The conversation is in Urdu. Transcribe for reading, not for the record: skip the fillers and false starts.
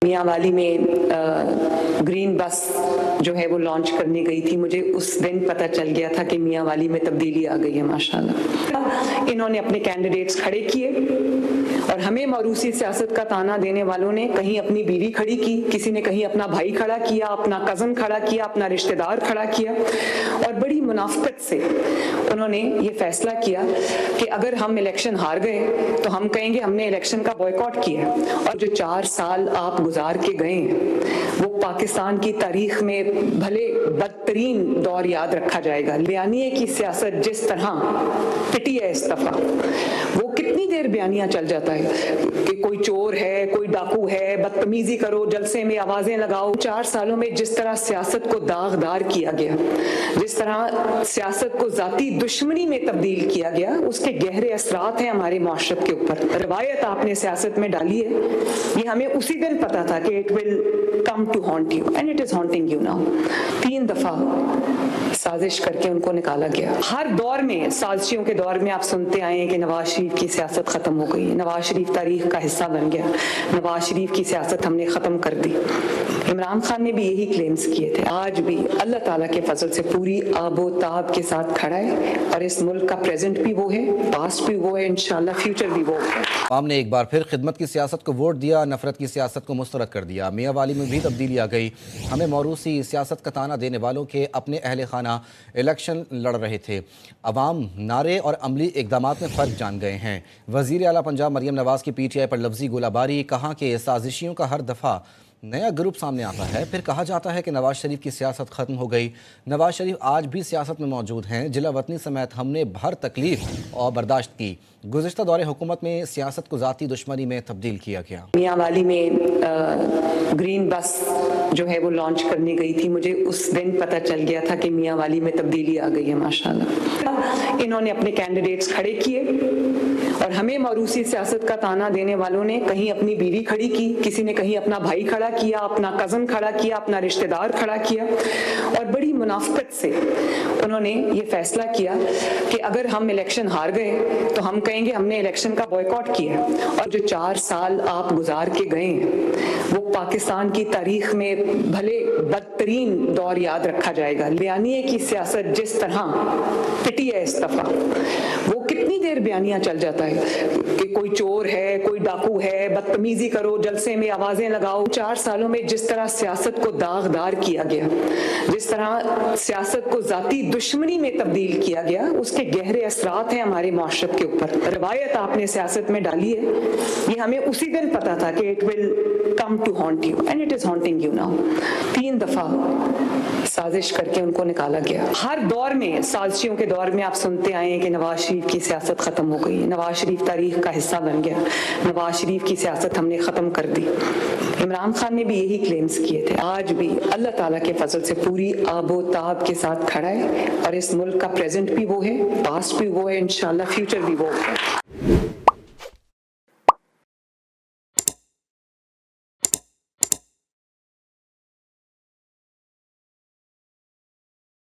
میاں والی میں گرین بس جو ہے وہ لانچ کرنے گئی تھی. مجھے اس دن پتہ چل گیا تھا کہ میاں والی میں تبدیلی آ گئی ہے ماشاءاللہ. انہوں نے اپنے کینڈیڈیٹس کھڑے کیے اور ہمیں موروثی سیاست کا تانا دینے والوں نے کہیں اپنی بیوی کھڑی کی, کسی نے کہیں اپنا بھائی کھڑا کیا, اپنا کزن کھڑا کیا, اپنا رشتہ دار کھڑا کیا, اور بڑی منافقت سے انہوں نے یہ فیصلہ کیا کہ اگر ہم الیکشن ہار گئے تو ہم کہیں گے ہم نے الیکشن کا بوائکاٹ کیا. اور جو 4 سال آپ گزار کے گئے ہیں وہ پاکستان کی تاریخ میں بھلے بدترین دور یاد رکھا جائے گا. بیانیے کی سیاست جس طرح پٹی ہے اس دفعہ, وہ کتنی دیر بیانیہ چل جاتا ہے کہ کوئی چور ہے, کوئی ڈاکو ہے, بدتمیزی کرو, جلسے میں آوازیں لگاؤ. 4 سالوں میں جس طرح سیاست کو داغدار کیا گیا, جس طرح سیاست کو ذاتی دشمنی میں تبدیل کیا گیا, اس کے گہرے اثرات ہیں ہمارے معاشرت کے اوپر. روایت آپ نے سیاست میں ڈالی ہے, یہ ہمیں اسی دن پتا تھا کہ it will come to haunt you and it is haunting you now. 3 دفعہ سازش کر کے ان کو نکالا گیا. ہر دور میں سازشیوں کے دور میں آپ سنتے آئے ہیں کہ نواز شریف کی سیاست ختم ہو گئی, نواز شریف تاریخ کا حصہ بن گیا, نواز شریف کی سیاست ہم نے ختم کر دی. عمران خان نے بھی یہی کلیمز کیے تھے. آج بھی اللہ تعالیٰ کے فضل سے پوری آب و تاب کے ساتھ کھڑا ہے, اور اس ملک کا پریزنٹ بھی وہ ہے, پاسٹ بھی وہ ہے, انشاءاللہ فیوچر بھی وہ ہے. عوام نے ایک بار پھر خدمت کی سیاست کو ووٹ دیا, نفرت کی سیاست کو مسترد کر دیا. میاں والی میں بھی تبدیلی آ گئی. ہمیں موروثی سیاست کا تانا دینے والوں کے اپنے اہل خانہ الیکشن لڑ رہے تھے. عوام نعرے اور عملی اقدامات میں فرق جان گئے ہیں. وزیر اعلیٰ پنجاب مریم نواز کی پی ٹی آئی پر لفظی گولہ باری. کہا کہ سازشیوں کا ہر دفعہ نیا گروپ سامنے آتا ہے, پھر کہا جاتا ہے کہ نواز شریف کی سیاست ختم ہو گئی. نواز شریف آج بھی سیاست میں موجود ہیں. جلا وطنی سمیت ہم نے ہر تکلیف اور برداشت کی. گزشتہ دور حکومت میں سیاست کو ذاتی دشمنی میں تبدیل کیا گیا. میاں والی میں گرین بس جو ہے وہ لانچ کرنے گئی تھی. مجھے اس دن پتہ چل گیا تھا کہ میاں والی میں تبدیلی آ گئی ہے ماشاءاللہ. انہوں نے اپنے کینڈیڈیٹس کھڑے کیے اور ہمیں موروثی سیاست کا تانا دینے والوں نے کہیں اپنی بیوی کھڑی کی, کسی نے کہیں اپنا بھائی کھڑا کیا, اپنا کزن کھڑا کیا, اپنا رشتہ دار کھڑا کیا, اور بڑی منافقت سے انہوں نے یہ فیصلہ کیا کہ اگر ہم الیکشن ہار گئے تو ہم کہیں گے ہم نے الیکشن کا بوائکاٹ کیا. اور جو 4 سال آپ گزار کے گئے ہیں وہ پاکستان کی تاریخ میں بھلے بدترین دور یاد رکھا جائے گا. بیانیے کی سیاست جس طرح پٹی ہے اس دفعہ, وہ کتنی دیر بیانیہ چل جاتا ہے کہ کوئی چور ہے, کوئی ڈاکو ہے, بدتمیزی کرو, جلسے میں آوازیں لگاؤ. 4 سالوں میں جس طرح سیاست کو داغدار کیا گیا, جس طرح سیاست کو ذاتی دشمنی میں تبدیل کیا گیا, اس کے گہرے اثرات ہیں ہمارے معاشرت کے اوپر. روایت آپ نے سیاست میں ڈالی ہے, یہ ہمیں اسی دن پتا تھا کہ it will come to haunt you and it is haunting you now. 3 دفعہ سازش کر کے ان کو نکالا گیا. ہر دور میں سازشیوں کے دور میں آپ سنتے آئے ہیں کہ نواز شریف کی سیاست ختم ہو گئی, نواز شریف تاریخ کا حصہ بن گیا, نواز شریف کی سیاست ہم نے ختم کر دی. عمران خان نے بھی یہی کلیمز کیے تھے. آج بھی اللہ تعالیٰ کے فضل سے پوری آب و تاب کے ساتھ کھڑا ہے, اور اس ملک کا پریزنٹ بھی وہ ہے, پاسٹ بھی وہ ہے, انشاءاللہ فیوچر بھی وہ ہے.